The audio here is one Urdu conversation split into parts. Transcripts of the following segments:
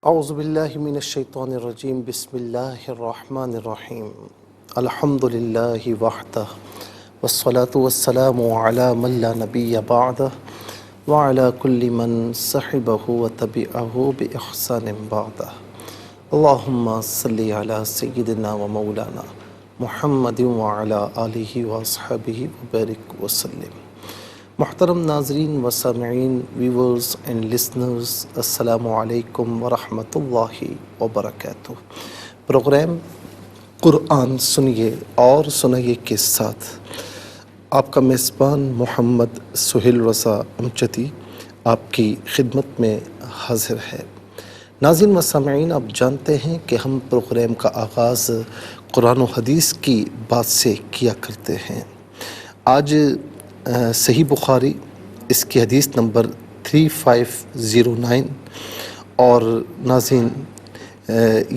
اعوذ باللہ من الشیطان الرجیم بسم اللہ الرحمن الرحیم الحمد للہ وحدہ والصلاة والسلام علی من لا نبی بعدہ وعلی کل من صحبہ وتبعہ بإحسان بعدہ اللہم صلی علی سیدنا و مولانا محمد وعلی آلہ واصحابہ وبارک وسلم۔ محترم ناظرین و سامعین، ویورز اینڈ لسنرز، السلام علیکم ورحمۃ اللہ وبرکاتہ۔ پروگرام قرآن سنیے اور سنائیے کے ساتھ آپ کا میزبان محمد سہیل رضا امجدی آپ کی خدمت میں حاضر ہے۔ ناظرین و سامعین، آپ جانتے ہیں کہ ہم پروگرام کا آغاز قرآن و حدیث کی بات سے کیا کرتے ہیں۔ آج صحیح بخاری اس کی حدیث نمبر 3509، اور ناظرین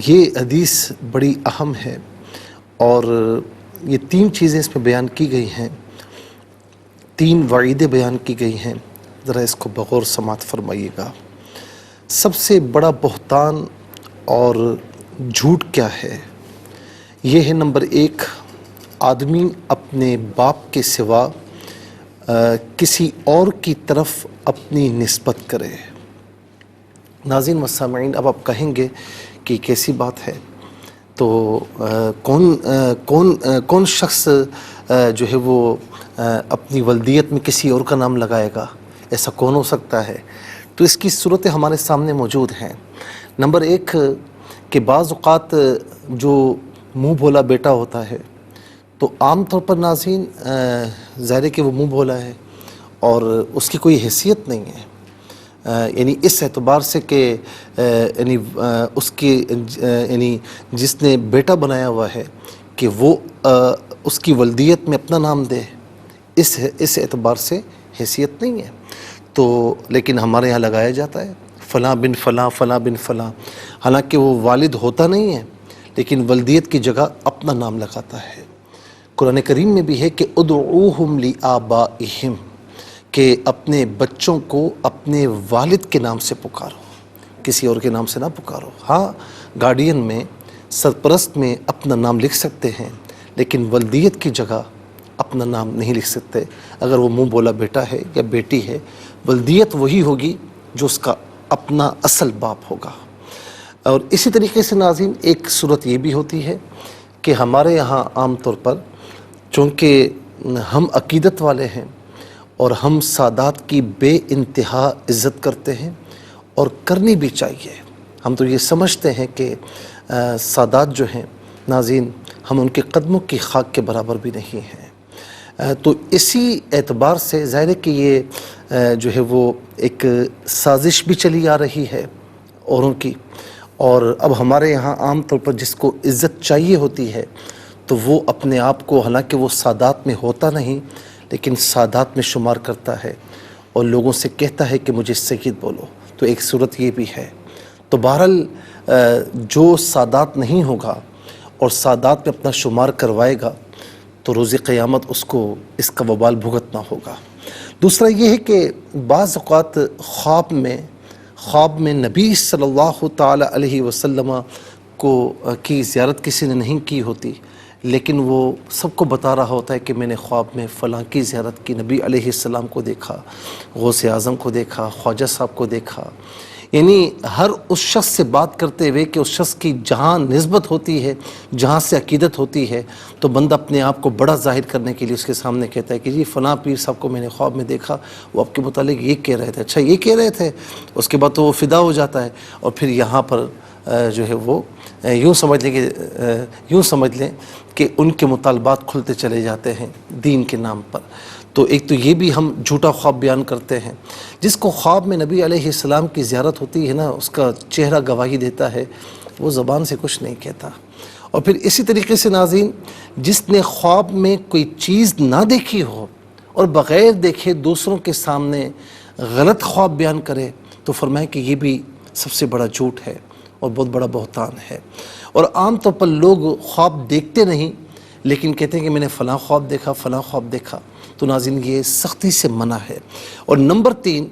یہ حدیث بڑی اہم ہے اور یہ تین چیزیں اس میں بیان کی گئی ہیں، تین وعیدیں بیان کی گئی ہیں، ذرا اس کو بغور سماعت فرمائیے گا۔ سب سے بڑا بہتان اور جھوٹ کیا ہے؟ یہ ہے نمبر 1، آدمی اپنے باپ کے سوا کسی اور کی طرف اپنی نسبت کرے۔ ناظرین و سامعین، اب آپ کہیں گے کہ کیسی بات ہے؟ تو کون شخص جو ہے وہ اپنی ولدیت میں کسی اور کا نام لگائے گا؟ ایسا کون ہو سکتا ہے؟ تو اس کی صورتیں ہمارے سامنے موجود ہیں۔ نمبر 1 کہ بعض اوقات جو منہ بولا بیٹا ہوتا ہے تو عام طور پر ناظرین ظاہر ہے کہ وہ منہ بولا ہے اور اس کی کوئی حیثیت نہیں ہے، یعنی اس اعتبار سے کہ اس کی یعنی جس نے بیٹا بنایا ہوا ہے کہ وہ اس کی ولدیت میں اپنا نام دے، اس اعتبار سے حیثیت نہیں ہے۔ تو لیکن ہمارے یہاں لگایا جاتا ہے فلاں بن فلاں، فلاں بن فلاں، حالانکہ وہ والد ہوتا نہیں ہے لیکن ولدیت کی جگہ اپنا نام لگاتا ہے۔ قرآن کریم میں بھی ہے کہ ادعوہم لآبائہم، کہ اپنے بچوں کو اپنے والد کے نام سے پکارو، کسی اور کے نام سے نہ پکارو۔ ہاں، گارڈین میں، سرپرست میں اپنا نام لکھ سکتے ہیں لیکن ولدیت کی جگہ اپنا نام نہیں لکھ سکتے۔ اگر وہ منہ بولا بیٹا ہے یا بیٹی ہے، ولدیت وہی ہوگی جو اس کا اپنا اصل باپ ہوگا۔ اور اسی طریقے سے ناظرین ایک صورت یہ بھی ہوتی ہے کہ ہمارے یہاں عام طور پر چونکہ ہم عقیدت والے ہیں اور ہم سادات کی بے انتہا عزت کرتے ہیں اور کرنی بھی چاہیے۔ ہم تو یہ سمجھتے ہیں کہ سادات جو ہیں ناظرین، ہم ان کے قدموں کی خاک کے برابر بھی نہیں ہیں۔ تو اسی اعتبار سے ظاہر ہے کہ یہ جو ہے وہ ایک سازش بھی چلی آ رہی ہے اوروں کی، اور اب ہمارے یہاں عام طور پر جس کو عزت چاہیے ہوتی ہے تو وہ اپنے آپ کو، حالانکہ وہ سادات میں ہوتا نہیں لیکن سادات میں شمار کرتا ہے اور لوگوں سے کہتا ہے کہ مجھے سید بولو۔ تو ایک صورت یہ بھی ہے۔ تو بہرحال جو سادات نہیں ہوگا اور سادات میں اپنا شمار کروائے گا تو روز قیامت اس کو اس کا وبال بھگتنا ہوگا۔ دوسرا یہ ہے کہ بعض اوقات خواب میں نبی صلی اللہ تعالی علیہ وسلم کی زیارت کسی نے نہیں کی ہوتی لیکن وہ سب کو بتا رہا ہوتا ہے کہ میں نے خواب میں فلاں کی زیارت کی، نبی علیہ السلام کو دیکھا، غوث اعظم کو دیکھا، خواجہ صاحب کو دیکھا، یعنی ہر اس شخص سے بات کرتے ہوئے کہ اس شخص کی جہاں نسبت ہوتی ہے، جہاں سے عقیدت ہوتی ہے، تو بندہ اپنے آپ کو بڑا ظاہر کرنے کے لیے اس کے سامنے کہتا ہے کہ جی فلاں پیر صاحب کو میں نے خواب میں دیکھا، وہ آپ کے متعلق یہ کہہ رہے تھے۔ اچھا یہ کہہ رہے تھے؟ اس کے بعد تو وہ فدا ہو جاتا ہے اور پھر یہاں پر جو ہے وہ یوں سمجھ لیں کہ ان کے مطالبات کھلتے چلے جاتے ہیں دین کے نام پر۔ تو ایک تو یہ بھی ہم جھوٹا خواب بیان کرتے ہیں۔ جس کو خواب میں نبی علیہ السلام کی زیارت ہوتی ہے نا، اس کا چہرہ گواہی دیتا ہے، وہ زبان سے کچھ نہیں کہتا۔ اور پھر اسی طریقے سے ناظرین، جس نے خواب میں کوئی چیز نہ دیکھی ہو اور بغیر دیکھے دوسروں کے سامنے غلط خواب بیان کرے تو فرمائے کہ یہ بھی سب سے بڑا جھوٹ ہے اور بہت بڑا بہتان ہے۔ اور عام طور پر لوگ خواب دیکھتے نہیں لیکن کہتے ہیں کہ میں نے فلاں خواب دیکھا، فلاں خواب دیکھا۔ تو ناظرین یہ سختی سے منع ہے۔ اور نمبر 3،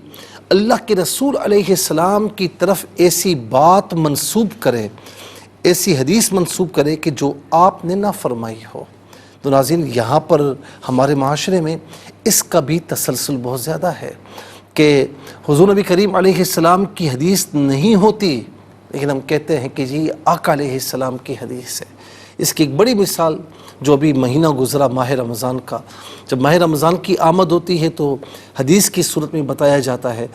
اللہ کے رسول علیہ السلام کی طرف ایسی بات منسوب کرے، ایسی حدیث منسوب کرے کہ جو آپ نے نہ فرمائی ہو۔ تو ناظرین، یہاں پر ہمارے معاشرے میں اس کا بھی تسلسل بہت زیادہ ہے کہ حضور نبی کریم علیہ السلام کی حدیث نہیں ہوتی، لیکن ہم کہتے ہیں کہ جی آقا علیہ السلام کی حدیث ہے۔ اس کی ایک بڑی مثال جو ابھی مہینہ گزرا ماہ رمضان کا، جب ماہ رمضان کی آمد ہوتی ہے تو حدیث کی صورت میں بتایا جاتا ہے،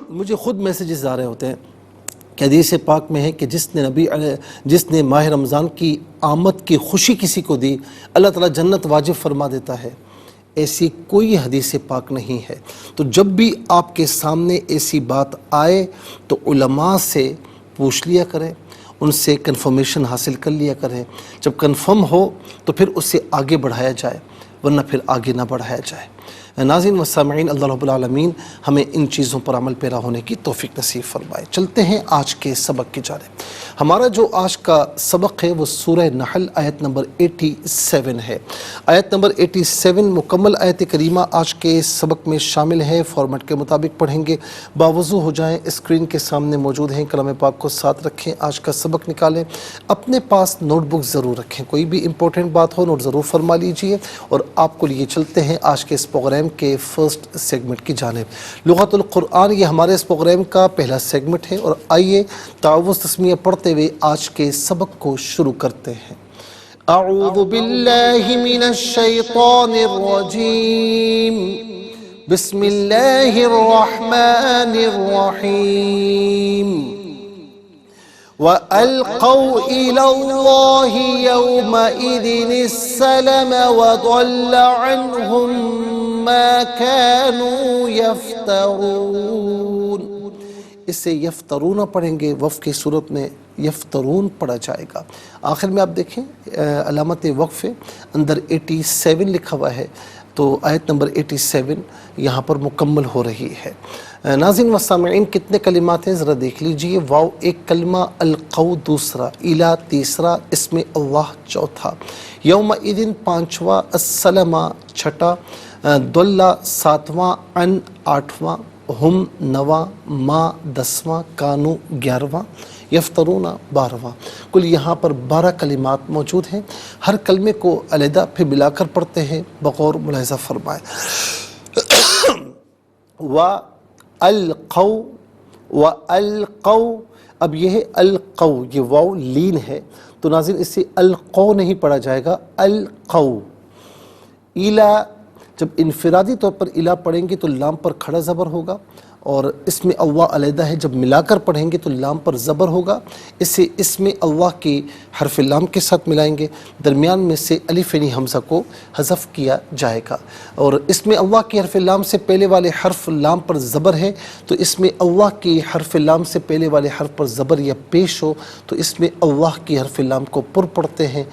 مجھے خود میسیجز آ رہے ہوتے ہیں کہ حدیث پاک میں ہے کہ جس نے ماہ رمضان کی آمد کی خوشی کسی کو دی، اللہ تعالیٰ جنت واجب فرما دیتا ہے۔ ایسی کوئی حدیث پاک نہیں ہے۔ تو جب بھی آپ کے سامنے ایسی بات آئے تو علماء سے پوچھ لیا کریں، ان سے کنفرمیشن حاصل کر لیا کریں، جب کنفرم ہو تو پھر اسے آگے بڑھایا جائے، ورنہ پھر آگے نہ بڑھایا جائے۔ ناظرین و سامعین، اللہ رب العالمین ہمیں ان چیزوں پر عمل پیرا ہونے کی توفیق نصیب فرمائے۔ چلتے ہیں آج کے سبق کی جانب۔ ہمارا جو آج کا سبق ہے وہ سورہ نحل آیت نمبر 87 ہے۔ آیت نمبر 87 مکمل آیت کریمہ آج کے سبق میں شامل ہے۔ فارمیٹ کے مطابق پڑھیں گے، باوضو ہو جائیں، اسکرین کے سامنے موجود ہیں، کلام پاک کو ساتھ رکھیں، آج کا سبق نکالیں، اپنے پاس نوٹ بک ضرور رکھیں، کوئی بھی امپورٹنٹ بات ہو نوٹ ضرور فرما لیجئے، اور آپ کو لیے چلتے ہیں آج کے اس پروگرام کے فرسٹ سیگمنٹ کی جانب۔ لغت القرآن یہ ہمارے اس پروگرام کا پہلا سیگمنٹ ہے، اور آئیے تعوذ تسمیہ پڑھتے ہوئے آج کے سبق کو شروع کرتے ہیں۔ اعوذ باللہ من الشیطان الرجیم، بسم اللہ الرحمن الرحیم۔ وَأَلْقَوْا إِلَى اللَّهِ يَوْمَئِذٍ السَّلَمَ وَضَلَّ عَنْهُمْ مَا كَانُوا يَفْتَرُونَ۔ اس سے یفترون پڑھیں گے، وقف کی صورت میں یفترون پڑھا جائے گا۔ آخر میں آپ دیکھیں علامت وقف اندر 87 لکھا ہوا ہے، تو آیت نمبر 87 یہاں پر مکمل ہو رہی ہے۔ ناظرین و سامعین، کتنے کلمات ہیں ذرا دیکھ لیجئے۔ واو ایک کلمہ، القو دوسرا، الہ تیسرا، اسم اللہ چوتھا، یومئذ پانچواں، السلام چھٹا، دلہ ساتواں، ان آٹھواں، ہم نواں، ما دسواں، کانو گیارہواں، یفترون 12واں۔ کل یہاں پر 12 کلمات موجود ہیں۔ ہر کلمے کو علیحدہ پھر ملا کر پڑھتے ہیں، بغور ملاحظہ فرمائے۔ وَأَلْقَوْا وَأَلْقَوْا، اب یہ ہے القو، یہ واو لین ہے، تو ناظرین اسے القو نہیں پڑھا جائے گا، القو۔ الہ جب انفرادی طور پر الہ پڑھیں گے تو لام پر کھڑا زبر ہوگا، اور اسم اللہ علیحدہ ہے، جب ملا کر پڑھیں گے تو لام پر زبر ہوگا، اسے اسم اللہ کی حرف لام کے ساتھ ملائیں گے، درمیان میں سے الف یعنی حمزہ کو حذف کیا جائے گا، اور اسم اللہ کی حرف لام سے پہلے والے حرف لام پر زبر ہے، تو اسم اللہ کی حرف لام سے پہلے والے حرف پر زبر یا پیش ہو تو اسم اللہ کی حرف لام کو پر پڑھتے ہیں،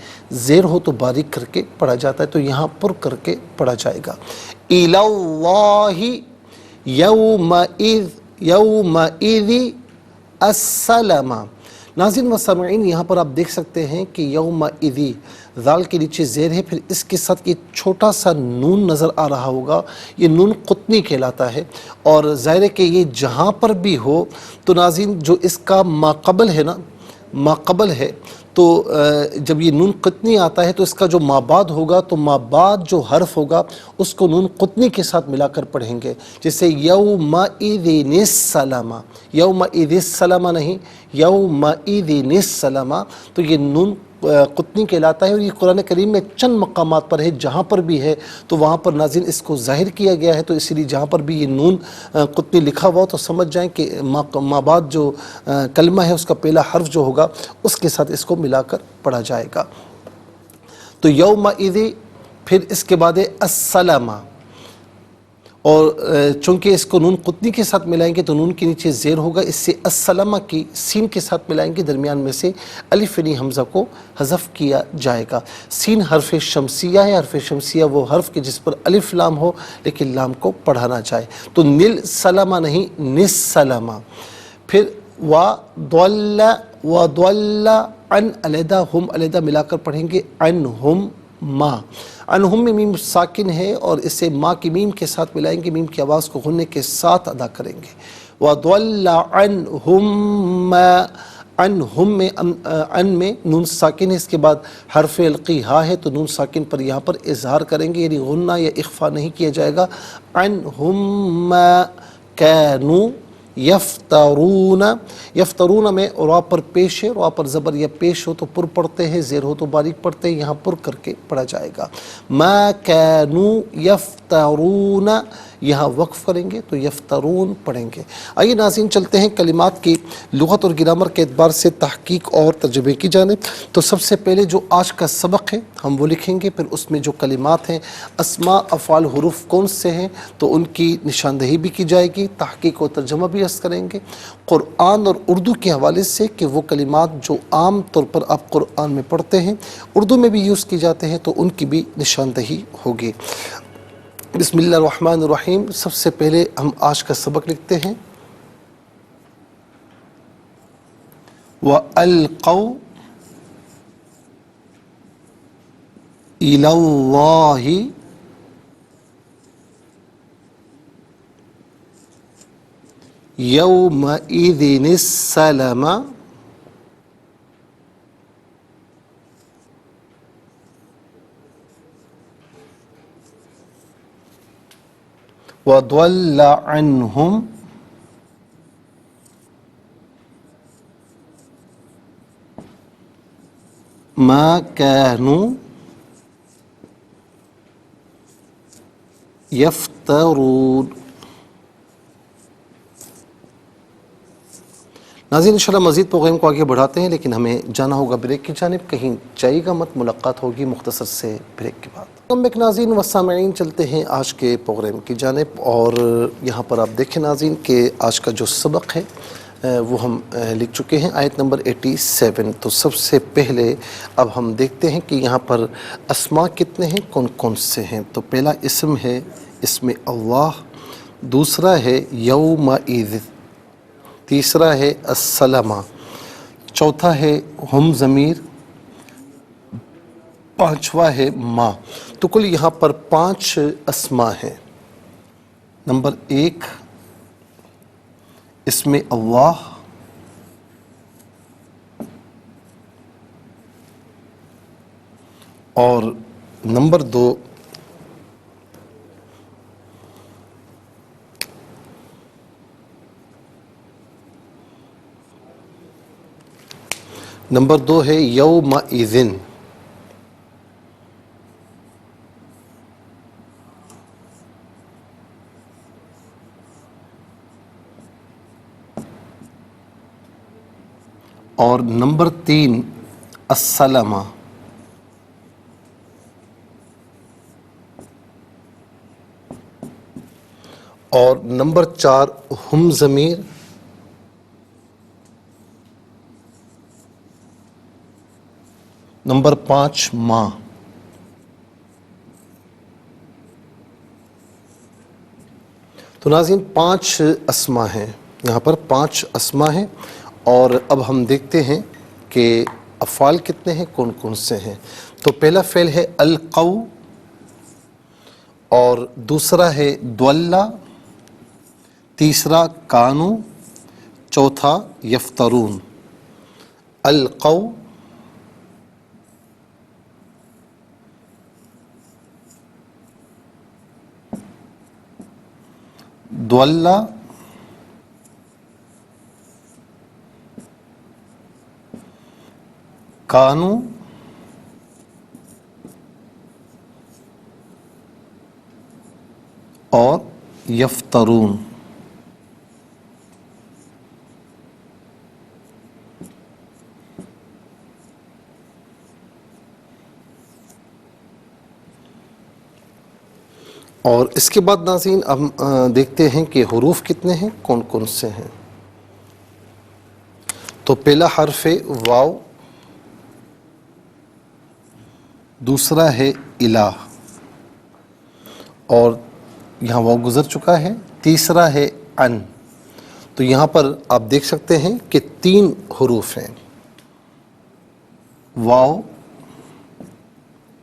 زیر ہو تو باریک کر کے پڑھا جاتا ہے، تو یہاں پر کر کے پڑھا جائے گا۔ اِلَى اللَّهِ یومئذ السلام۔ ناظرین و سامعین، یہاں پر آپ دیکھ سکتے ہیں کہ یومئذ ذال کے نیچے زیر ہے، پھر اس کے ساتھ یہ چھوٹا سا نون نظر آ رہا ہوگا، یہ نون قطنی کہلاتا ہے، اور ظاہر ہے کہ یہ جہاں پر بھی ہو تو ناظرین جو اس کا ماقبل ہے نا، ماقبل ہے، تو جب یہ نون قطنی آتا ہے تو اس کا جو مابعد ہوگا، تو مابعد جو حرف ہوگا اس کو نون قطنی کے ساتھ ملا کر پڑھیں گے، جیسے یومئذ السلام، یومئذ السلام نہیں، یومئذ السلام، تو یہ نون قطنی کہلاتا ہے، اور یہ قرآن کریم میں چند مقامات پر ہے، جہاں پر بھی ہے تو وہاں پر ناظرین اس کو ظاہر کیا گیا ہے، تو اسی لیے جہاں پر بھی یہ نون قطنی لکھا ہوا تو سمجھ جائیں کہ مابعد جو کلمہ ہے اس کا پہلا حرف جو ہوگا اس کے ساتھ اس کو ملا کر پڑھا جائے گا۔ تو یومئذ، پھر اس کے بعد ہے السلام، اور چونکہ اس کو نون قطنی کے ساتھ ملائیں گے تو نون کے نیچے زیر ہوگا، اس سے السلام کی سین کے ساتھ ملائیں گے، درمیان میں سے الف یعنی حمزہ کو حذف کیا جائے گا۔ سین حرف شمسیہ ہے، حرف شمسیہ وہ حرف کے جس پر الف لام ہو لیکن لام کو پڑھا نہ جائے، تو نل سلامہ نہیں، نس سلامہ۔ پھر وَضَلَّ عن علیحدہ، ہم علیحدہ ملا کر پڑھیں گے، عنہم ما. انہم میں میم ساکن ہے اور اسے ما کی میم کے ساتھ ملائیں گے, میم کی آواز کو غننے کے ساتھ ادا کریں گے. وَضَلَّ عَنْهُمْ مَا, انہم میں ان میں نون ساکن ہے, اس کے بعد حرف القی ہا ہے تو نون ساکن پر یہاں پر اظہار کریں گے, یعنی غنہ یا اخفا نہیں کیا جائے گا. عنہم ما کانوا یفترون. یفترون میں را پر پیش ہے, را پر زبر یا پیش ہو تو پر پڑھتے ہیں, زیر ہو تو باریک پڑھتے ہیں, یہاں پر کر کے پڑھا جائے گا. ما کانوا یفترون, یہاں وقف کریں گے تو یفترون پڑھیں گے. آئیے ناظرین چلتے ہیں کلمات کی لغت اور گرامر کے اعتبار سے تحقیق اور ترجمے کی جانب. تو سب سے پہلے جو آج کا سبق ہے ہم وہ لکھیں گے, پھر اس میں جو کلمات ہیں اسماء افعال حروف کون سے ہیں تو ان کی نشاندہی بھی کی جائے گی, تحقیق و ترجمہ بھی عرض کریں گے قرآن اور اردو کے حوالے سے کہ وہ کلمات جو عام طور پر آپ قرآن میں پڑھتے ہیں اردو میں بھی یوز کی جاتے ہیں تو ان کی بھی نشاندہی ہوگی. بسم اللہ الرحمن الرحیم. سب سے پہلے ہم آج کا سبق لکھتے ہیں. وَأَلْقَوْا إِلَى اللَّهِ يَوْمَئِذٍ السَّلَمَ وَضَلَّ عَنْهُمْ ما كانوا یفترون. ناظرین انشاءاللہ مزید پروگرام کو آگے بڑھاتے ہیں, لیکن ہمیں جانا ہوگا بریک کی جانب. کہیں جائے گا مت, ملاقات ہوگی مختصر سے بریک کے بعد. ناظرین و سامعین چلتے ہیں آج کے پروگرام کی جانب, اور یہاں پر آپ دیکھیں ناظرین کہ آج کا جو سبق ہے وہ ہم لکھ چکے ہیں, آیت نمبر 87. تو سب سے پہلے اب ہم دیکھتے ہیں کہ یہاں پر اسماء کتنے ہیں, کون کون سے ہیں. تو پہلا اسم ہے اسم اللہ, دوسرا ہے یومئذ, تیسرا ہے السلام, چوتھا ہے ہم ضمیر, پانچواں ہے ما. تو کل یہاں پر 5 اسماء ہیں. نمبر 1 اسم اللہ, اور نمبر 2 ہے یومئذ. اور نمبر 3 السلام. اور نمبر 4 ہم ضمیر. نمبر 5 ما. تو ناظرین 5 اسماء ہیں, یہاں پر 5 اسماء ہیں. اور اب ہم دیکھتے ہیں کہ افعال کتنے ہیں, کون کون سے ہیں. تو پہلا فعل ہے القو, اور دوسرا ہے دولا, تیسرا کانو, چوتھا یفترون. القو, دولا, کانو, اور یفترون. اور اس کے بعد ناظرین ہم دیکھتے ہیں کہ حروف کتنے ہیں, کون کون سے ہیں. تو پہلا حرف ہے واو, دوسرا ہے الہ, اور یہاں واو گزر چکا ہے. تیسرا ہے ان. تو یہاں پر آپ دیکھ سکتے ہیں کہ 3 حروف ہیں, واو,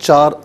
4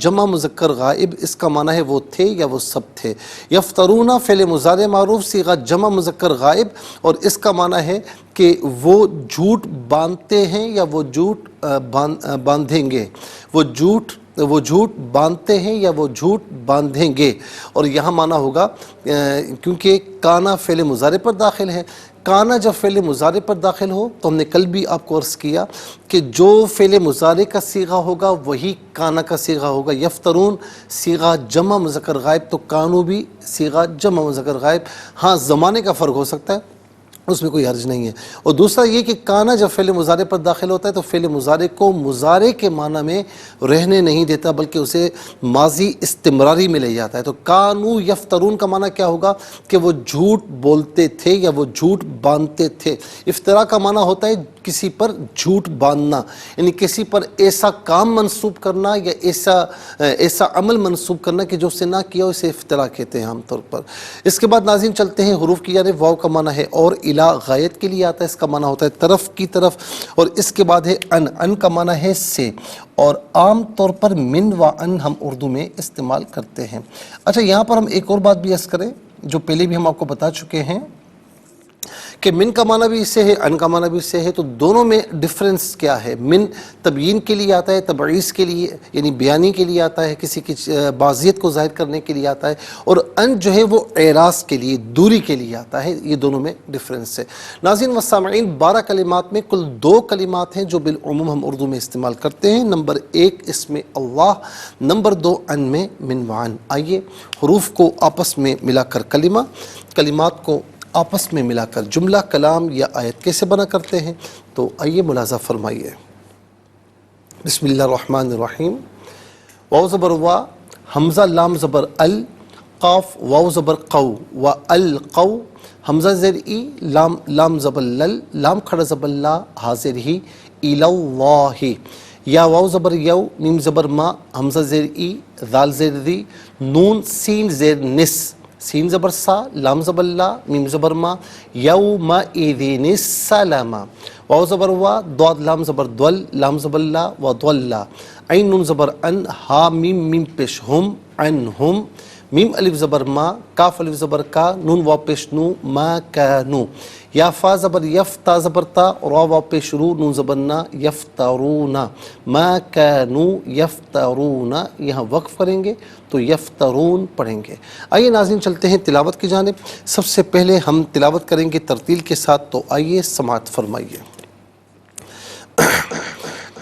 جمع مذکر غائب، اس کا معنی ہے وہ تھے یا وہ سب تھے۔ یفترون فعل مضارع معروف صیغہ جمع مذکر غائب، اور اس کا معنی ہے کہ وہ جھوٹ باندھتے ہیں یا وہ جھوٹ باندھیں گے، وہ جھوٹ باندھتے ہیں یا وہ جھوٹ باندھیں گے۔ اور یہاں معنی ہوگا کیونکہ کانا فعل مضارع پر داخل ہے، کانا جب فعل مضارع پر داخل ہو تو ہم نے کل بھی آپ کو عرض کیا کہ جو فعل مضارع کا صیغہ ہوگا وہی کانا کا صیغہ ہوگا۔ یفترون صیغہ جمع مذکر غائب تو کانو بھی صیغہ جمع مذکر غائب، ہاں زمانے کا فرق ہو سکتا ہے، اس میں کوئی حرج نہیں ہے۔ اور دوسرا یہ کہ کانا جب فعل مضارع پر داخل ہوتا ہے تو فعل مضارع کو مضارع کے معنی میں رہنے نہیں دیتا بلکہ اسے ماضی استمراری میں لے جاتا ہے۔ تو کانو یفترون کا معنی کیا ہوگا کہ وہ جھوٹ بولتے تھے یا وہ جھوٹ باندھتے تھے۔ افتراء کا معنی ہوتا ہے کسی پر جھوٹ باندھنا، یعنی کسی پر ایسا کام منسوب کرنا یا ایسا عمل منسوب کرنا کہ جو اس نے نہ کیا ہو، اسے افتراء کہتے ہیں عام طور پر۔ اس کے بعد ناظرین چلتے ہیں حروف کی جانب۔ واو کا معنی ہے اور، الا غایت کے لیے آتا ہے، اس کا معنی ہوتا ہے طرف کی طرف، اور اس کے بعد ہے ان کا معنی ہے سے، اور عام طور پر من و ان ہم اردو میں استعمال کرتے ہیں۔ اچھا یہاں پر ہم ایک اور بات بھی عرض کریں جو پہلے بھی ہم آپ کو بتا چکے ہیں کہ من کا معنی بھی اس سے ہے، ان کا معنی بھی اس سے ہے، تو دونوں میں ڈفرنس کیا ہے؟ من تبیین کے لیے آتا ہے، تبعیض کے لیے یعنی بیانی کے لیے آتا ہے، کسی کی بعضیت کو ظاہر کرنے کے لیے آتا ہے، اور ان جو ہے وہ اعراض کے لیے، دوری کے لیے آتا ہے۔ یہ دونوں میں ڈفرنس ہے۔ ناظرین و سامعین، 12 کلمات میں کل 2 کلمات ہیں جو بالعموم ہم اردو میں استعمال کرتے ہیں۔ نمبر 1 اس میں اللہ، نمبر 2 ان میں من وعن۔ آئیے حروف کو آپس میں ملا کر کلمات کو آپس میں ملا کر جملہ، کلام یا آیت کیسے بنا کرتے ہیں، تو آئیے ملاحظہ فرمائیے۔ بسم اللہ الرحمن الرحیم۔ واو زبر وا، حمزہ لام زبر ال، قاف واو زبر قو و القو، حمزہ زیر ای، لام زبر لل، لام کھڑا زبر لا، حاضر ہی، الاللہ، یا واو زبر یو، میم زبر ما، حمزہ زیر ای، ذال زیر دی، نون سین زیر نس، سین زبر سا، لام زبر لا، میم زبر ما، یومئذ السلام، واو زبر وا، ضاد لام زبر دول، لام زبر لا و ضلا، عین نون زبر ان، ہا میم پیش ہم، عنہم، میم الف زبر ما، کاف الف زبر کا، نون واو پیش نو، ما کانو، یا فا زبر یف، تا زبر تا، را واو پیش رو، نون زبر نا، یفترون، ما کانو یفترون، یہاں وقف کریں گے تو یفترون پڑھیں گے۔ آئیے ناظرین چلتے ہیں تلاوت کی جانب۔ سب سے پہلے ہم تلاوت کریں گے ترتیل کے ساتھ، تو آئیے سماعت فرمائیے۔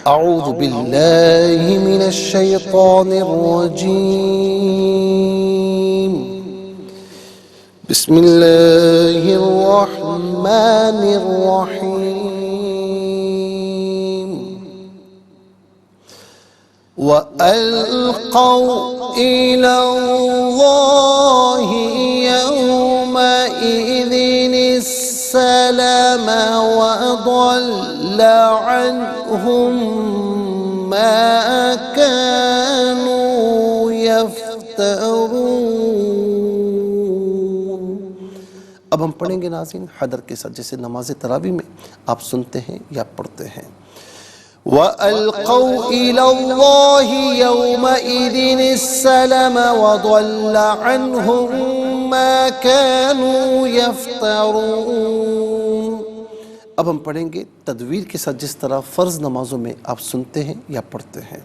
اعوذ باللہ من الشیطان الرجیم، بسم اللہ الرحمن الرحیم۔ وَأَلْقَوْا إِلَى اللَّهِ يَوْمَئِذٍ السَّلَامَ وَضَلَّ عَنْهُمْ مَا كَانُوا يَفْتَرُونَ۔ اب ہم پڑھیں گے ناظرین حدر کے ساتھ، جیسے نماز تراویح میں آپ سنتے ہیں یا پڑھتے ہیں۔ وَأَلْقَوْا إِلَى اللَّهِ يَوْمَئِذٍ السَّلَامَ وَضَلَّ عَنْهُمْ مَا كَانُوا يَفْتَرُونَ۔ اب ہم پڑھیں گے تدویر کے ساتھ جس طرح فرض نمازوں میں آپ سنتے ہیں یا پڑھتے ہیں۔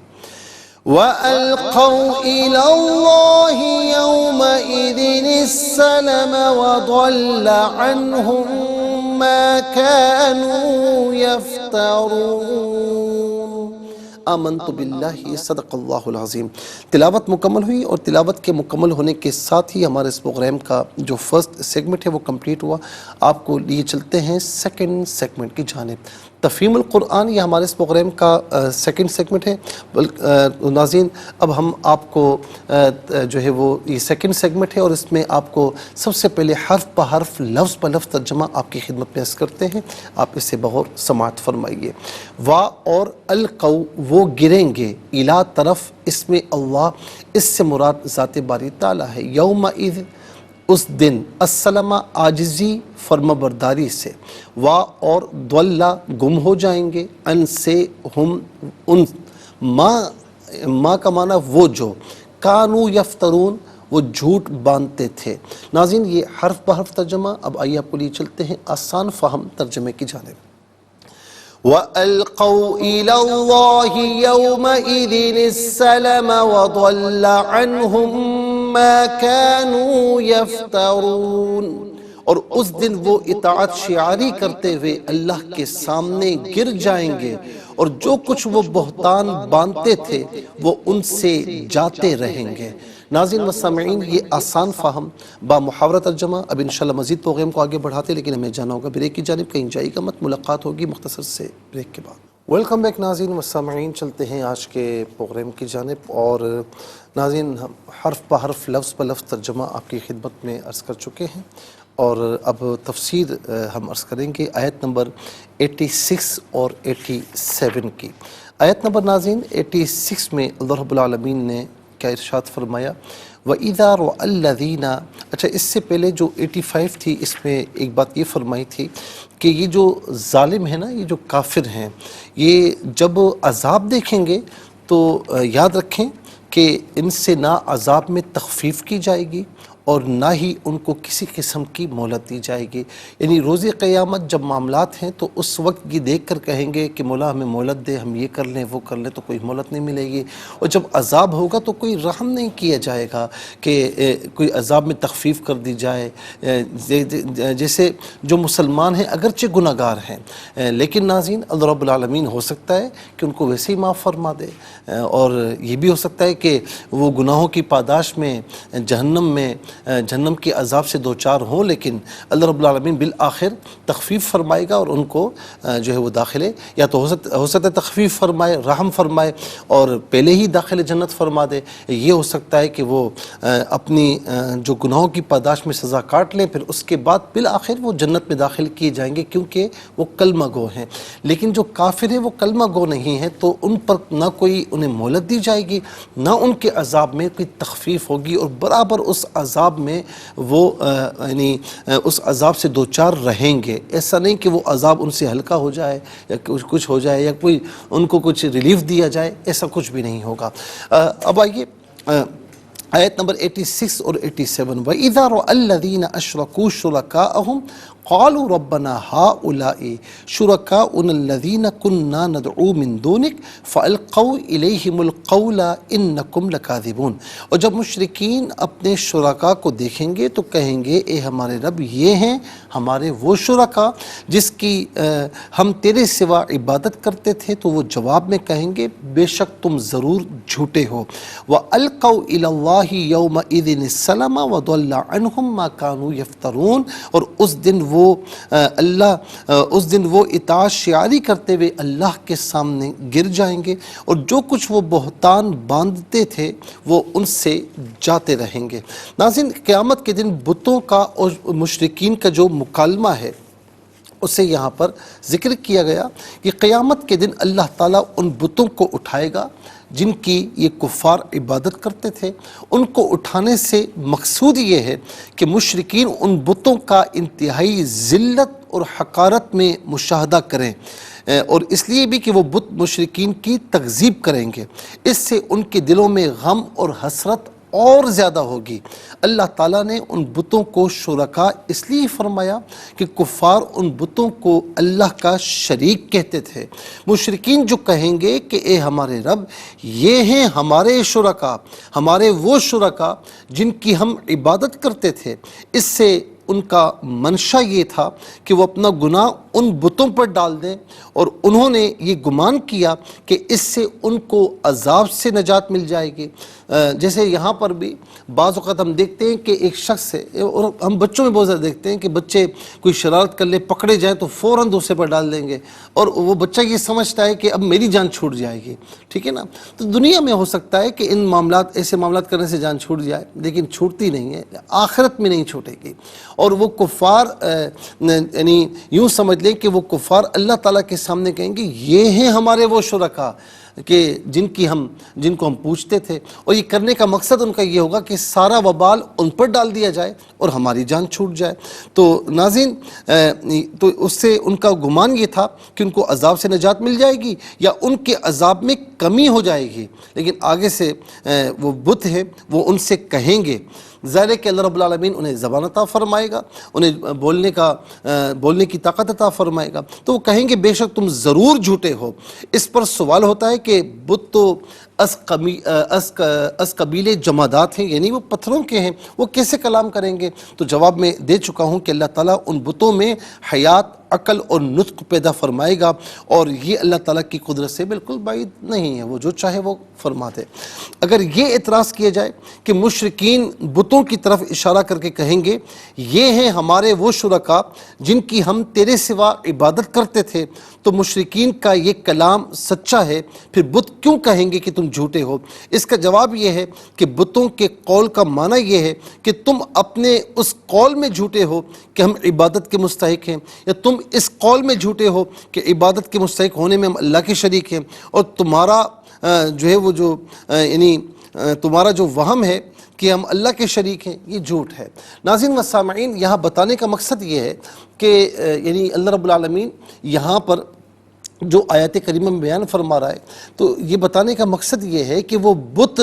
وَأَلْقَوْا إِلَى اللَّهِ يَوْمَئِذٍ السَّلَامَ وَضَلَّ عَنْهُمْ مَا كَانُوا يَفْتَرُونَ۔ آمنت باللہ، صدق اللہ العظیم۔ تلاوت مکمل ہوئی، اور تلاوت کے مکمل ہونے کے ساتھ ہی ہمارے اس پروگرام کا جو فرسٹ سیگمنٹ ہے وہ کمپلیٹ ہوا۔ آپ کو لیے چلتے ہیں سیکنڈ سیگمنٹ کی جانب۔ تفہیم القرآن یہ ہمارے اس پروگرام کا سیکنڈ سیگمنٹ ہے۔ ناظرین اب ہم آپ کو جو ہے وہ یہ سیکنڈ سیگمنٹ ہے، اور اس میں آپ کو سب سے پہلے حرف پہ حرف، لفظ پہ لفظ ترجمہ آپ کی خدمت میں عرض کرتے ہیں۔ آپ اسے بغور سماعت فرمائیے۔ وا اور القو، وہ گریں گے، الا طرف، اس میں اللہ، اس سے مراد ذات باری تعالیٰ ہے۔ یومئذ اس دن، السلام عاجزی فرمانبرداری سے، وا اور ضلع گم ہو جائیں گے، ان سے، ہم ان، ما ما کا معنی وہ جو، کانو یفترون وہ جھوٹ باندھتے تھے۔ ناظرین یہ حرف بحرف ترجمہ، اب آئیے آپ کو لیے چلتے ہیں آسان فہم ترجمے کی جانب۔ وَأَلْقَوْا إِلَى اللَّهِ يَوْمَئِذٍ السَّلَمَ وَضَلَّ عَنْهُمْ مَا كَانُوا يَفْتَرُونَ، اور اس دن وہ اطاعت شعاری کرتے ہوئے اللہ کے سامنے گر جائیں گے، اور جو کچھ وہ بہتان باندھتے تھے وہ ان سے جاتے رہیں گے۔ ناظرین و سامعین یہ آسان فہم با محاورہ ترجمہ، اب انشاءاللہ مزید پروگرام کو آگے بڑھاتے، لیکن ہمیں جانا ہوگا بریک کی جانب، کہیں جائے گا مت، ملاقات ہوگی مختصر سے بریک کے بعد۔ ویلکم بیک ناظرین و سامعین، چلتے ہیں آج کے پروگرام کی جانب، اور ناظرین ہم حرف بحرف لفظ بہ لفظ ترجمہ آپ کی خدمت میں عرض کر چکے ہیں، اور اب تفسیر ہم عرض کریں گے آیت نمبر 86 اور 87 کی۔ آیت نمبر ناظرین 86 میں اللہ رب العالمین نے کیا ارشاد فرمایا، وَإِذَا رَأَى الَّذِينَ، اچھا اس سے پہلے جو 85 تھی اس میں ایک بات یہ فرمائی تھی کہ یہ جو ظالم ہیں نا، یہ جو کافر ہیں، یہ جب عذاب دیکھیں گے تو یاد رکھیں کہ ان سے نہ عذاب میں تخفیف کی جائے گی اور نہ ہی ان کو کسی قسم کی مہلت دی جائے گی۔ یعنی روز قیامت جب معاملات ہیں تو اس وقت یہ دیکھ کر کہیں گے کہ مولا ہمیں مہلت دے، ہم یہ کر لیں وہ کر لیں، تو کوئی مہلت نہیں ملے گی، اور جب عذاب ہوگا تو کوئی رحم نہیں کیا جائے گا کہ کوئی عذاب میں تخفیف کر دی جائے۔ جیسے جو مسلمان ہیں اگرچہ گناہ گار ہیں، لیکن ناظرین اللہ رب العالمین ہو سکتا ہے کہ ان کو ویسے ہی معاف فرما دے، اور یہ بھی ہو سکتا ہے کہ وہ گناہوں کی پاداش میں جہنم کے عذاب سے دوچار ہوں، لیکن اللہ رب العالمین بالآخر تخفیف فرمائے گا اور ان کو جو ہے وہ داخلے، یا تو ہو سکتا ہے تخفیف فرمائے، رحم فرمائے اور پہلے ہی داخل جنت فرما دے، یہ ہو سکتا ہے کہ وہ اپنی جو گناہوں کی پاداش میں سزا کاٹ لیں، پھر اس کے بعد بالآخر وہ جنت میں داخل کیے جائیں گے کیونکہ وہ کلمہ گو ہیں۔ لیکن جو کافر ہیں وہ کلمہ گو نہیں ہیں، تو ان پر نہ کوئی انہیں مہلت دی جائے گی، نہ ان کے عذاب میں کوئی تخفیف ہوگی، اور برابر اس عذاب میں وہ یعنی اس عذاب سے دوچار رہیں گے۔ ایسا نہیں کہ وہ عذاب ان سے ہلکا ہو جائے یا کچھ ہو جائے یا کوئی ان کو کچھ ریلیف دیا جائے، ایسا کچھ بھی نہیں ہوگا۔ اب آئیے آیت نمبر 86 اور 87، وَإِذَا رَأَى الَّذِينَ أَشْرَكُوا شُرَكَاءَهُمْ قالوا ربنا هؤلاء شركاؤنا الذين كنا ندعو من دونك فألقوا إليهم القول إنكم لكاذبون، اور جب مشرکین اپنے شرکا کو دیکھیں گے تو کہیں گے اے ہمارے رب یہ ہیں ہمارے وہ شرکا جس کی ہم تیرے سوا عبادت کرتے تھے، تو وہ جواب میں کہیں گے بے شک تم ضرور جھوٹے ہو۔ وَأَلْقَوْا إِلَى اللَّهِ يَوْمَئِذٍ السَّلَمَ وَضَلَّ عَنْهُمْ مَا كَانُوا يَفْتَرُونَ، اور اس دن وہ اطاعت شعاری کرتے ہوئے اللہ کے سامنے گر جائیں گے، اور جو کچھ وہ بہتان باندھتے تھے وہ ان سے جاتے رہیں گے۔ ناظرین قیامت کے دن بتوں کا اور مشرکین کا جو مکالمہ ہے اسے یہاں پر ذکر کیا گیا کہ قیامت کے دن اللہ تعالیٰ ان بتوں کو اٹھائے گا جن کی یہ کفار عبادت کرتے تھے۔ ان کو اٹھانے سے مقصود یہ ہے کہ مشرکین ان بتوں کا انتہائی ذلت اور حقارت میں مشاہدہ کریں، اور اس لیے بھی کہ وہ بت مشرکین کی تکذیب کریں گے، اس سے ان کے دلوں میں غم اور حسرت اور زیادہ ہوگی۔ اللہ تعالیٰ نے ان بتوں کو شرکا اس لیے فرمایا کہ کفار ان بتوں کو اللہ کا شریک کہتے تھے۔ مشرکین جو کہیں گے کہ اے ہمارے رب یہ ہیں ہمارے شرکا، ہمارے وہ شرکا جن کی ہم عبادت کرتے تھے، اس سے ان کا منشا یہ تھا کہ وہ اپنا گناہ ان بتوں پر ڈال دیں، اور انہوں نے یہ گمان کیا کہ اس سے ان کو عذاب سے نجات مل جائے گی۔ جیسے یہاں پر بھی بعض اوقات ہم دیکھتے ہیں کہ ایک شخص ہے، اور ہم بچوں میں بہت زیادہ دیکھتے ہیں کہ بچے کوئی شرارت کر لے، پکڑے جائیں تو فوراً دوسرے پر ڈال دیں گے، اور وہ بچہ یہ سمجھتا ہے کہ اب میری جان چھوٹ جائے گی، ٹھیک ہے نا۔ تو دنیا میں ہو سکتا ہے کہ ان معاملات ایسے معاملات کرنے سے جان چھوٹ جائے، لیکن چھوٹتی نہیں ہے، آخرت میں نہیں چھوٹے گی۔ اور وہ کفار یعنی یوں سمجھ لیں کہ وہ کفار اللہ تعالیٰ کے سامنے کہیں گے یہ ہیں ہمارے وہ شرکا، کہ جن کو ہم پوچھتے تھے، اور یہ کرنے کا مقصد ان کا یہ ہوگا کہ سارا وبال ان پر ڈال دیا جائے اور ہماری جان چھوٹ جائے۔ تو ناظرین، تو اس سے ان کا گمان یہ تھا کہ ان کو عذاب سے نجات مل جائے گی یا ان کے عذاب میں کمی ہو جائے گی، لیکن آگے سے وہ بت ہے وہ ان سے کہیں گے، ظاہر ہے کہ اللہ رب العالمین انہیں زبان عطا فرمائے گا، انہیں بولنے کی طاقت عطا فرمائے گا، تو وہ کہیں گے بے شک تم ضرور جھوٹے ہو۔ اس پر سوال ہوتا ہے کہ بت تو از قبیل جمادات ہیں، یعنی وہ پتھروں کے ہیں، وہ کیسے کلام کریں گے؟ تو جواب میں دے چکا ہوں کہ اللہ تعالیٰ ان بتوں میں حیات، عقل اور نطق پیدا فرمائے گا، اور یہ اللہ تعالیٰ کی قدرت سے بالکل بعید نہیں ہے، وہ جو چاہے وہ فرماتے۔ اگر یہ اعتراض کیا جائے کہ مشرکین بتوں کی طرف اشارہ کر کے کہیں گے یہ ہیں ہمارے وہ شرکاء جن کی ہم تیرے سوا عبادت کرتے تھے، تو مشرکین کا یہ کلام سچا ہے، پھر بت کیوں کہیں گے کہ تم جھوٹے ہو؟ اس کا جواب یہ ہے کہ بتوں کے قول کا معنی یہ ہے کہ تم اپنے اس قول میں جھوٹے ہو کہ ہم عبادت کے مستحق ہیں، یا تم اس قول میں جھوٹے ہو کہ عبادت کے مستحق ہونے میں ہم اللہ کے شریک ہیں، اور تمہارا جو ہے وہ جو یعنی تمہارا جو وہم ہے کہ ہم اللہ کے شریک ہیں، یہ جھوٹ ہے۔ ناظرین و سامعین، یہاں بتانے کا مقصد یہ ہے کہ یعنی اللہ رب العالمین یہاں پر جو آیات کریمہ میں بیان فرما رہا ہے، تو یہ بتانے کا مقصد یہ ہے کہ وہ بت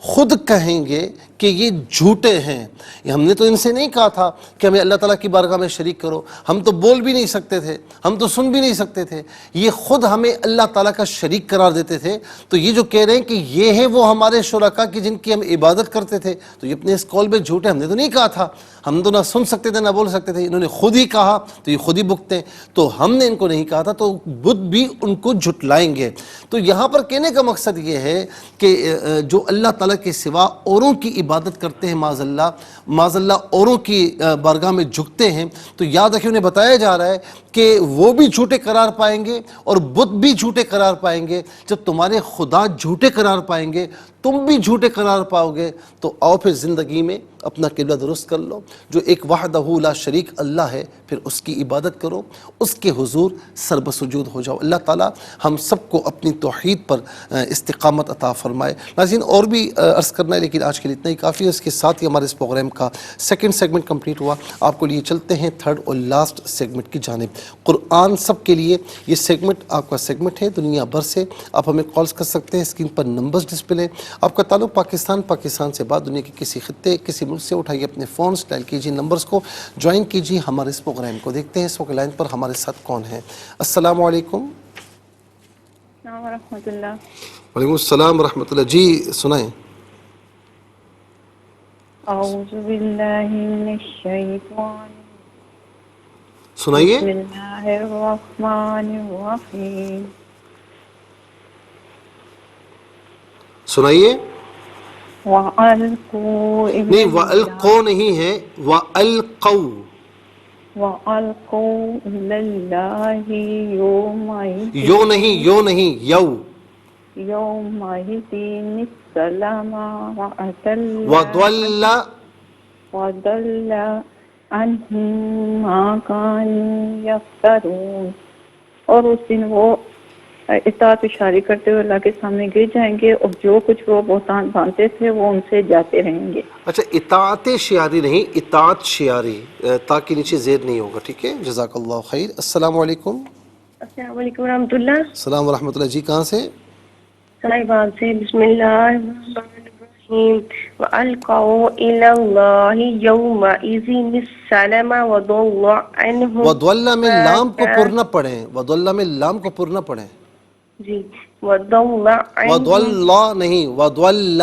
خود کہیں گے کہ یہ جھوٹے ہیں۔ ہم نے تو ان سے نہیں کہا تھا کہ ہمیں اللہ تعالیٰ کی بارگاہ میں شریک کرو، ہم تو بول بھی نہیں سکتے تھے، ہم تو سن بھی نہیں سکتے تھے، یہ خود ہمیں اللہ تعالیٰ کا شریک قرار دیتے تھے۔ تو یہ جو کہہ رہے ہیں کہ یہ ہیں وہ ہمارے شرکاء کی جن کی ہم عبادت کرتے تھے، تو یہ اپنے اس قول میں جھوٹے، ہم نے تو نہیں کہا تھا، ہم تو نہ سن سکتے تھے نہ بول سکتے تھے، انہوں نے خود ہی کہا تو یہ خود ہی بکتے ہیں، تو ہم نے ان کو نہیں کہا تھا، تو بت بھی ان کو جھٹلائیں گے۔ تو یہاں پر کہنے کا مقصد یہ ہے کہ جو اللہ تعالیٰ کے سوا اوروں کی عبادت کرتے ہیں، معاذ اللہ اوروں کی بارگاہ میں جھکتے ہیں، تو یاد رکھیں انہیں بتایا جا رہا ہے کہ وہ بھی جھوٹے قرار پائیں گے اور بت بھی جھوٹے قرار پائیں گے۔ جب تمہارے خدا جھوٹے قرار پائیں گے، تم بھی جھوٹے قرار پاؤ گے، تو آؤ پھر زندگی میں اپنا قبلہ درست کر لو، جو ایک وحدہ لا شریک اللہ ہے، پھر اس کی عبادت کرو، اس کے حضور سربسجود ہو جاؤ۔ اللہ تعالیٰ ہم سب کو اپنی توحید پر استقامت عطا فرمائے۔ ناظرین، اور بھی عرض کرنا ہے لیکن آج کے لیے اتنا ہی کافی ہے۔ اس کے ساتھ ہی ہمارے اس پروگرام کا سیکنڈ سیگمنٹ کمپلیٹ ہوا، آپ کو لیے چلتے ہیں تھرڈ اور لاسٹ سیگمنٹ کی جانب، قرآن سب کے لیے۔ یہ سیگمنٹ آپ کا سیگمنٹ ہے دنیا بھر سے، آپ ہمیں کالز کر سکتے ہیں، اسکرین پر نمبرز ڈسپلے۔ آپ کا تعلق پاکستان سے بعد دنیا کے کسی خطے کسی ملک سے، اٹھائیے اپنے فونز، ڈائل کیجیے نمبرز کو، جوائن کیجیے ہمارے اس پروگرام کو۔ دیکھتے ہیں اس وقت لائن پر ہمارے ساتھ کون ہے۔ السلام علیکم۔ السلام ورحمۃ اللہ۔ وعلیکم السلام ورحمۃ اللہ، جی سنائیں۔ اعوذ باللہ من الشیطان، سنائیے۔ بسم اللہ الرحمن الرحیم۔ سنائیے۔ وَأَلْقُوا نہیں، وَأَلْقَوْا نہیں ہے، وَأَلْقَوْا، وَأَلْقُوا إِلَى اللَّهِ يَوْمَئِذٍ یو نہیں، یو نہیں، یو، يَوْمَئِذٍ السَّلَامَ وَضَلَّ، وَضَلَّ عَنْهُمْ مَا كَانُوا يَفْتَرُونَ۔ اور اس دن وہ اطاعت اشاری کرتے ہوئے اللہ کے سامنے گر جائیں گے، اور جو کچھ وہ بہتان باندھتے تھے وہ ان سے جاتے رہیں گے۔ اچھا، اطاعت شعاری نہیں، اطاعت شعاری، تا کے نیچے زیر نہیں ہوگا، ٹھیک ہے، جزاک اللہ خیر۔ السلام علیکم۔ السلام علیکم ورحمۃ اللہ۔ السلام ورحمۃ اللہ، جی کہاں سے؟ صاحبان سے۔ بسم اللہ الرحمن الرحیم۔ وَأَلْقَوْا إِلَى اللَّهِ يَوْمَئِذٍ السَّلَامَ وَضَلَّ عَنْهُمْ وَضَلَّ میں مَا لام کو پر كَانُوا۔ نہ پڑھیں، وَضَلَّ میں لام کو پر نہ پڑھیں، جی، وَضَلَّ عَنْهُمْ، وَضَلَّ نہیں، وَضَلَّ۔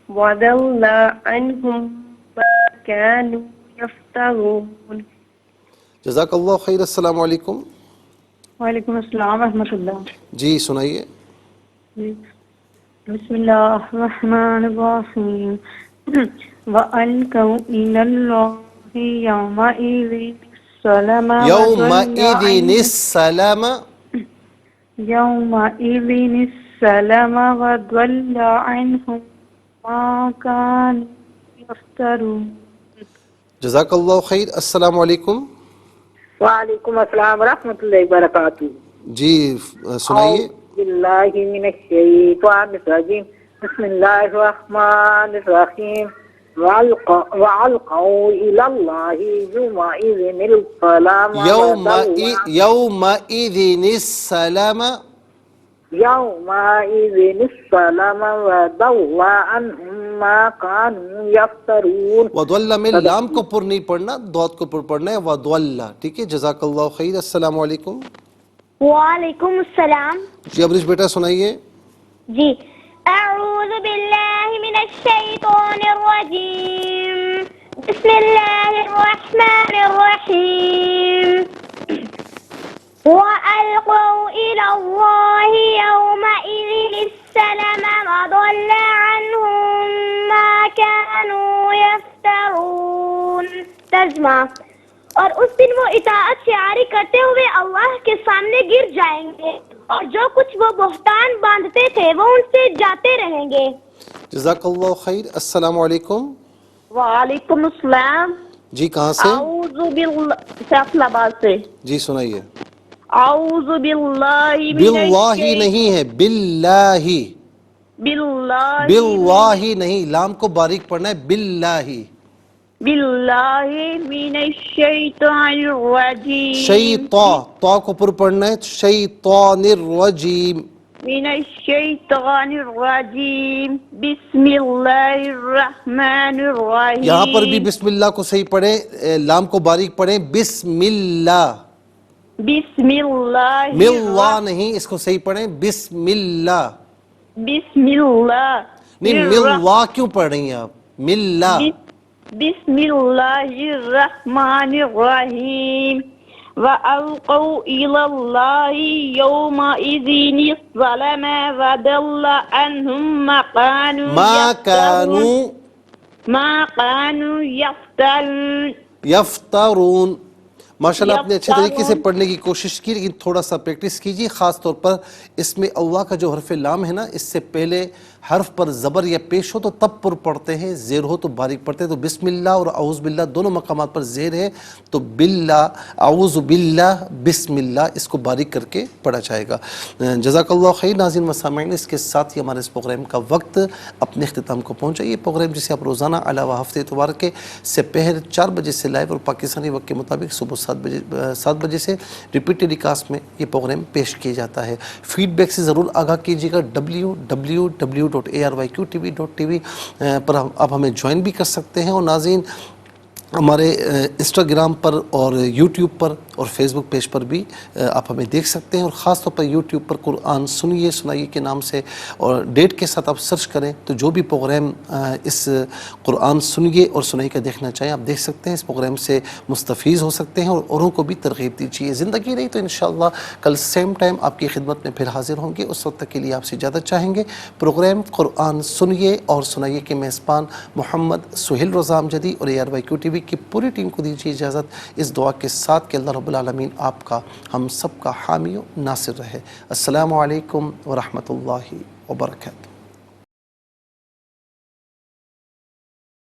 وَضَلَّ عَنْهُمْ مَا كَانُوا يَفْتَرُونَ۔ جزاک اللہ خیر۔ السلام علیکم، وعلیکم السلام ورحمۃ اللہ۔ جی سنائیے۔ بسم اللہ الرحمن الرحیم۔ وَأَلْقَوْا إِلَى اللَّهِ يَوْمَئِذٍ السَّلَامَ یومئذ السلام، يَوْمَئِذٍ السَّلَامَ وَضَلَّ عَنْهُمْ مَا كَانُوا يَفْتَرُونَ۔ جزاک اللہ خیر۔ السلام علیکم، وعلیکم السلام ورحمۃ اللہ وبرکاتہ۔ جی سنائیے۔ بالله من الشيطان الرجيم بسم الله الرحمن الرحيم وألقوا إلى الله يومئذ السلام يومئذ السلام يومئذ السلام وضل عنهم ما كانوا يفترون. وضل میں لام کو پر نہیں پڑھنا، ضاد کو پر پڑھنا ہے، وضل. ٹھیک ہے، جزاک اللہ خیر. السلام علیکم. وعلیکم السلام. جی ابریش بیٹا سنائیے. جی اعوذ باللہ من الشیطان الرجیم بسم اللہ الرحمن الرحیم وَأَلْقَوْا إِلَى اللَّهِ يَوْمَئِذٍ السَّلَمَ وَضَلَّ عَنْهُمْ مَا كَانُوا يَفْتَرُونَ. ترجمہ: اور اس دن وہ اطاعت شعاری کرتے ہوئے اللہ کے سامنے گر جائیں گے اور جو کچھ وہ بہتان باندھتے تھے وہ ان سے جاتے رہیں گے. جزاک اللہ خیر. السلام علیکم. وعلیکم السلام. جی کہاں سے؟ اعوذ باللہ فیصل آباد سے. جی سنائیے. اعوذ باللہ باللہ نہیں ہے، باللہ. باللہ نہیں، لام کو باریک پڑھنا ہے. باللہ. باللہ من الشیطان الرجیم. شیطان، تا کو پر پڑھنا ہے. شیطان الرجیم. من الشیطان الرجیم بسم اللہ الرحمن الرحیم. یہاں پر بھی بسم اللہ کو صحیح پڑھیں، لام کو باریک پڑھیں. بسم اللہ. بسم اللہ ملہ نہیں، اس کو صحیح پڑھیں. بسم اللہ. بسم اللہ نہیں، ملہ کیوں پڑھ رہی ہیں آپ؟ ملہ. بسم اللہ الرحمن الرحیم وَأَلْقَوْا إِلَى اللَّهِ يَوْمَئِذٍ السَّلَمَ وَضَلَّ عَنْهُمْ ما كانوا یفترون. ماشاءاللہ آپ نے اچھے طریقے سے پڑھنے کی کوشش کی، لیکن تھوڑا سا پریکٹس کیجیے. خاص طور پر اس میں اللہ کا جو حرف لام ہے نا، اس سے پہلے حرف پر زبر یا پیش ہو تو تب پر پڑھتے ہیں، زیر ہو تو باریک پڑھتے ہیں. تو بسم اللہ اور اعوذ باللہ دونوں مقامات پر زیر ہے، تو باللہ، اعوذ باللہ، بسم اللہ، اس کو باریک کر کے پڑھا جائے گا. جزاک اللہ خیر. ناظرین و سامعین، اس کے ساتھ ہی ہمارے اس پروگرام کا وقت اپنے اختتام کو پہنچا. یہ پروگرام جسے آپ روزانہ علاوہ ہفتے اتوار کے سپہر 4 بجے سے لائیو اور پاکستانی وقت کے مطابق صبح 7 بجے سے ریپیٹ ٹیلی کاسٹ میں یہ پروگرام پیش کیا جاتا ہے. فیڈ بیک سے ضرور آگاہ کیجیے گا. www.arqtv.tv پر آپ ہمیں جوائن بھی کر سکتے ہیں. اور ناظرین ہمارے انسٹاگرام پر اور یوٹیوب پر اور فیس بک پیج پر بھی آپ ہمیں دیکھ سکتے ہیں. اور خاص طور پر یوٹیوب پر قرآن سنیے سنائیے کے نام سے اور ڈیٹ کے ساتھ آپ سرچ کریں تو جو بھی پروگرام اس قرآن سنیے اور سنائیے کا دیکھنا چاہیں آپ دیکھ سکتے ہیں. اس پروگرام سے مستفیض ہو سکتے ہیں اور اوروں کو بھی ترغیب دیجیے. زندگی رہی تو انشاءاللہ کل سیم ٹائم آپ کی خدمت میں پھر حاضر ہوں گے. اس وقت تک کے لیے آپ سے اجازت چاہیں گے. پروگرام قرآن سنیے اور سنائیے کے میزبان محمد سہیل رضا امجدی اور ARYQ-TV کی پوری ٹیم کو دیجیے اجازت اس دعا کے ساتھ کہ اللہ رب العالمین آپ کا، ہم سب کا حامی و ناصر رہے. السلام علیکم ورحمۃ اللہ وبرکاتہ.